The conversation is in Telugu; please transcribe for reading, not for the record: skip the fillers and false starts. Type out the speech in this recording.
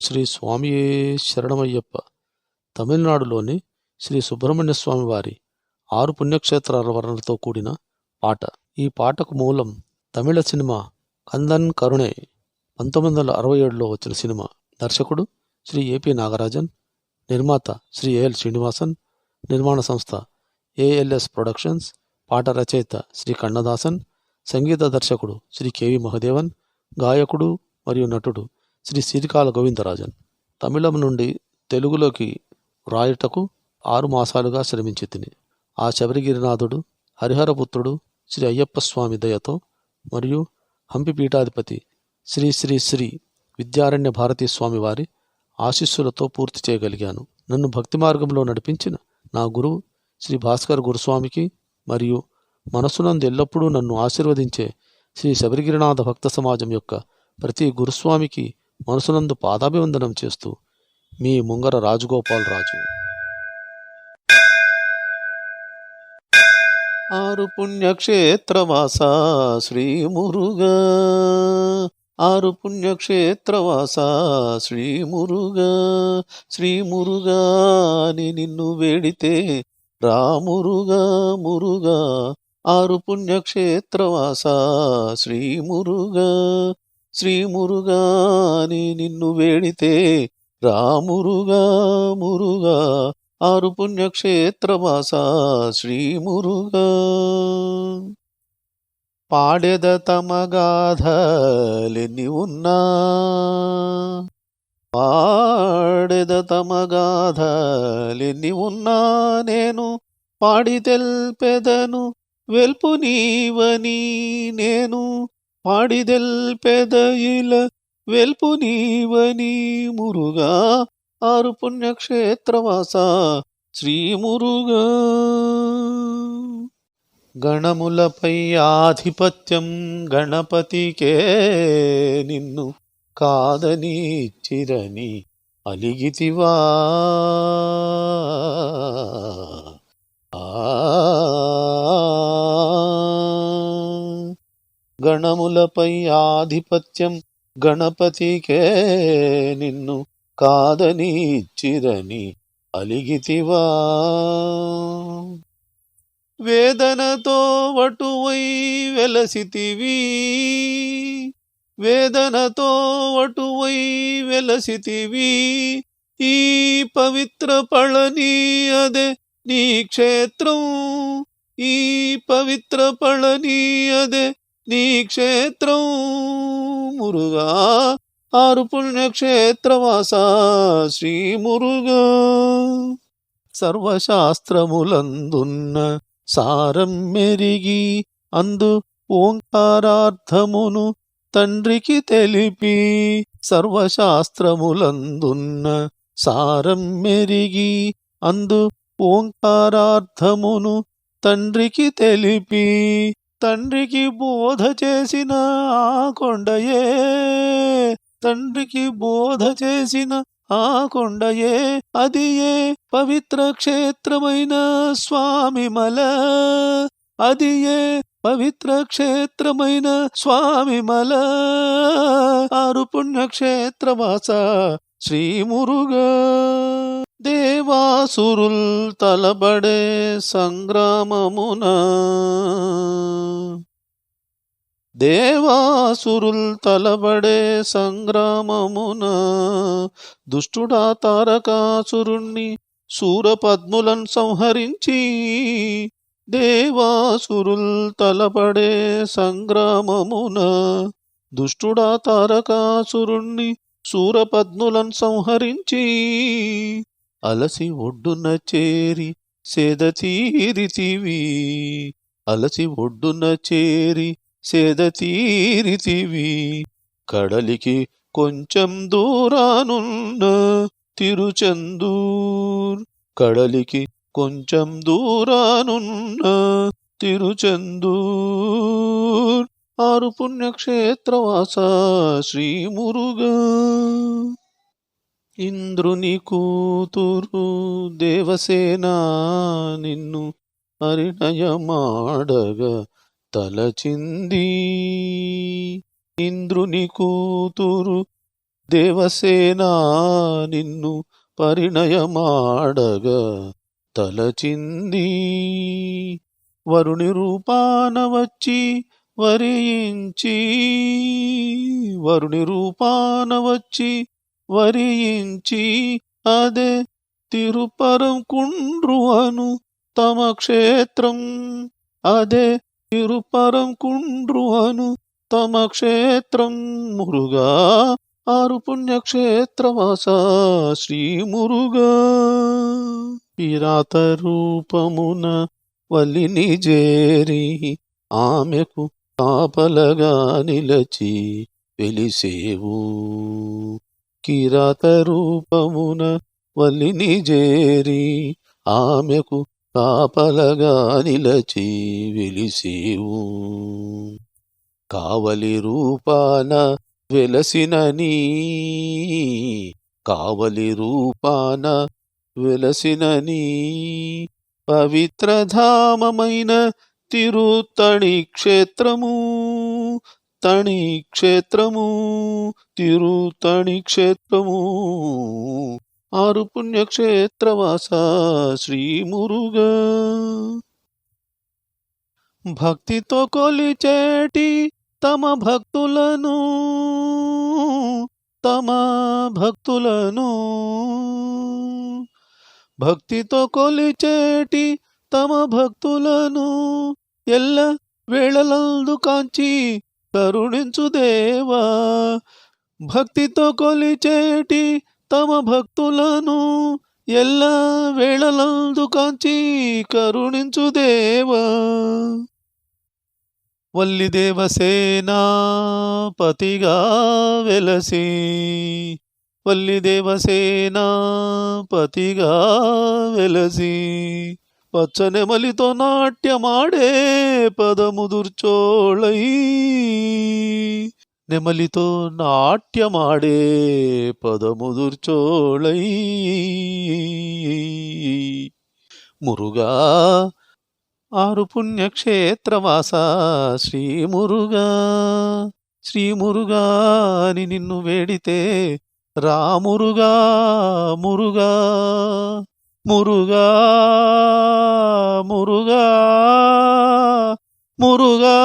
శ్రీ స్వామియే శరణమయ్యప్ప. తమిళనాడులోని శ్రీ సుబ్రహ్మణ్య స్వామి వారి 6 పుణ్యక్షేత్రాల వర్ణనతో కూడిన పాట. ఈ పాటకు మూలం తమిళ సినిమా కందన్ కరుణే 1967లో వచ్చిన సినిమా. దర్శకుడు శ్రీ ఏపీ నాగరాజన్, నిర్మాత శ్రీ ఏఎల్ శ్రీనివాసన్, నిర్మాణ సంస్థ ఏఎల్ఎస్ ప్రొడక్షన్స్, పాట రచయిత శ్రీ కన్నదాసన్, సంగీత దర్శకుడు శ్రీ కెవి మహదేవన్, గాయకుడు మరియు నటుడు శ్రీ సిరికాల గోవిందరాజన్. తమిళం నుండి తెలుగులోకి రాయుటకు 6 మాసాలుగా శ్రమించి తిని ఆ శబరిగిరినాథుడు హరిహరపుత్రుడు శ్రీ అయ్యప్ప స్వామి దయతో మరియు హంపి పీఠాధిపతి శ్రీ శ్రీ శ్రీ విద్యారణ్య భారతీ స్వామి వారి ఆశీస్సులతో పూర్తి చేయగలిగాను. నన్ను భక్తి మార్గంలో నడిపించిన నా గురువు శ్రీ భాస్కర్ గురుస్వామికి మరియు మనసునందు ఎల్లప్పుడూ నన్ను ఆశీర్వదించే శ్రీ శబరిగిరినాథ భక్త సమాజం యొక్క ప్రతి గురుస్వామికి మనసునందు పాదాభివందనం చేస్తూ మీ ముంగర రాజగోపాల్ రాజు. 6 పుణ్యక్షేత్రవాస శ్రీ మురుగా, 6 పుణ్యక్షేత్రవాస శ్రీ మురుగా, శ్రీ మురుగా అని నిన్ను వేడితే రామురుగా మురుగా. 6 పుణ్యక్షేత్రవాస శ్రీ మురుగా, శ్రీ మురుగా అని నిన్ను వేడితే రామురుగా మురుగా. 6 పుణ్యక్షేత్రవాస శ్రీ మురుగా. పాడెద తమ గాథలెన్ని ఉన్నా, పాడెద తమ గాథలెన్ని ఉన్నా, నేను పాడి తెల్పెదను వెల్పు నీవని, నేను పాడిదెల్పెదయిల వెల్పు నీవని మురుగా. 6 పుణ్యక్షేత్రవాస శ్రీ మురుగా. గణములపై ఆధిపత్యం గణపతికే, నిన్ను కాదని చిరని అలిగితివా. గణములపై ఆధిపత్యం గణపతికే, నిన్ను కాదని చిరని అలిగితివా. వేదనతో వటువై వెలసితివి, వేదనతో వటువై వెలసితివి, ఈ పవిత్ర పళని అదే నీ క్షేత్రం, ఈ పవిత్ర పళని అదే నీ క్షేత్రం మురుగా. 6 పుణ్యక్షేత్రవాస శ్రీ మురుగా. సర్వశాస్త్రములందున్న సారం మెరిగి అందు ఓంకారార్థమును తండ్రికి తెలిపి, సర్వశాస్త్రములందున్న సారం మెరిగి అందు ఓంకారార్థమును తండ్రికి తెలిపి, తండ్రికి బోధ చేసిన ఆ కొండయే, తండ్రికి బోధ చేసిన ఆ కొండయే, అది ఏ పవిత్ర క్షేత్రమైన స్వామిమల, అది ఏ పవిత్ర క్షేత్రమైన స్వామిమల. 6 పుణ్యక్షేత్రవాస శ్రీ మురుగా. దేవాసురుల్ తలబడే సంగ్రామమున, దేవాసురుల్ తలబడే సంగ్రామమున, దుష్టుడా తారకాసురుణ్ణి శూరపద్ములను సంహరించి, దేవాసురుల్ తలబడే సంగ్రామమున, దుష్టుడా తారకాసురుణ్ణి శూరపద్ములను సంహరించి, అలసి ఒడ్డున చేరి సేద తీరితివి, అలసి ఒడ్డున చేరి సేద తీరితివి, కడలికి కొంచెం దూరానున్న తిరుచెందూర్, కడలికి కొంచెం దూరానున్న తిరుచెందూర్. 6 పుణ్యక్షేత్రవాస శ్రీ మురుగా. ఇంద్రుని కూతురు దేవసేన నిన్ను పరిణయమాడగా తలచింది, ఇంద్రుని కూతురు దేవసేనా నిన్ను పరిణయమాడగా తలచింది. వరుణి రూపాన వచ్చి వరించి, వరుణి రూపాన వచ్చి వరించి, అదే తిరుపరం కుండ్రువను తమ క్షేత్రం, అదే తిరుపరం కుండ్రువను తమ క్షేత్రం. మురుగా ఆరు పుణ్యక్షేత్రవాస శ్రీ మురుగా. కిరాత రూపమున వల్లిని చేరి ఆమెకు కాపలగా నిలచి వెలిసేవు. కిరాత రూపమున వల్లిని చేరి ఆమెకు కాపలగా నిలచి వెలిసేవు. కావలి రూపాన వెలసినని, కావలి రూపాన వెలసినని పవిత్రధామమైన తిరుతణి క్షేత్రము, తణి క్షేత్రము, తిరుతణి క్షేత్రము. ఆరు పుణ్యక్షేత్రవాస శ్రీ మురుగా. భక్తితో కొలిచేటి తమ భక్తులను, తమ భక్తులను, భక్తితో కొలిచేటి తమ భక్తులను ఎల్ల వేళలందు కాంచి కరుణించు దేవా. భక్తితో కొలిచేటి తమ భక్తులను ఎల్ల వేళలందు కాంచి కరుణించు దేవా. వల్లి దేవసేనా పతిగా వెలసి, వల్లి దేవసేనా పతిగా వెలసి, పచ్చనెమలితో నాట్యమాడే పదముదుర్చోళై, నెమలితో నాట్యమాడే పదముదుర్చోళై. మురుగా ఆరు పుణ్యక్షేత్రవాస శ్రీ మురుగా. శ్రీ మురుగా అని నిన్ను వేడితే రామురుగా, మురుగా, మురుగా, మురుగా, మురుగా.